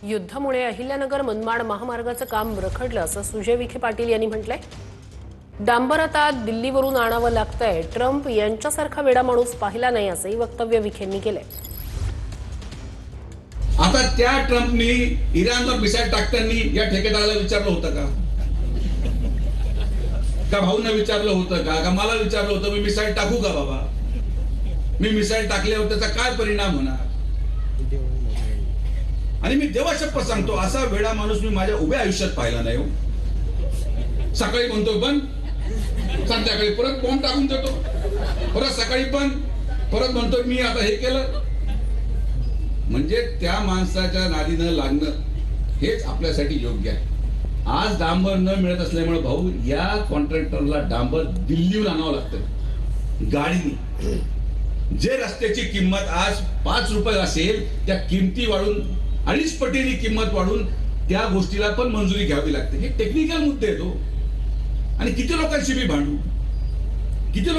युद्धामुळे अहिल्यानगर मनमाड महामार्गाचं काम रखडलं असं सुजय विखे पाटील यांनी म्हटलंय। डांबर आता दिल्लीवरून आणावं लागतंय, ट्रम्प यांच्यासारखा वेडा माणूस पाहिला नाही असंही वक्तव्य विखेंनी केलंय। आता त्या ट्रम्पनी इराणवर मिसाईल टाकताना या ठेकेदाराला विचारलं होतं का भाऊंना विचारलं होतं का मला विचारलं होतं मी मिसाईल टाकू का बाबा, मी मिसाईल टाकल्यावर त्याचा काय परिणाम होणार? आणि मी देवा शपथ सांगतो असा वेडा माणूस मी माझ्या उभ्या आयुष्यात पाहिला नाही हो। सकाळी म्हणतो पण संध्याकाळी परत बॉम्ब टाकून देतो, परत सकाळी पण परत म्हणतो मी आता हे केलं। म्हणजे त्या माणसाच्या नादीनं लागणं हेच आपल्यासाठी योग्य आहे। आज डांबर न मिळत असल्यामुळे भाऊ या कॉन्ट्रॅक्टरला डांबर दिल्लीहून आणावं लागतं गाडीने। जे रस्त्याची किंमत आज 5 रुपये असेल त्या किमती वाढून 2.5 पटीने किंमत वाढून त्या गोष्टीला पण मंजुरी घ्यावी लागते। हे टेक्निकल मुद्दे आहेत हो। आणि किती लोकांशी मी भांडू, किती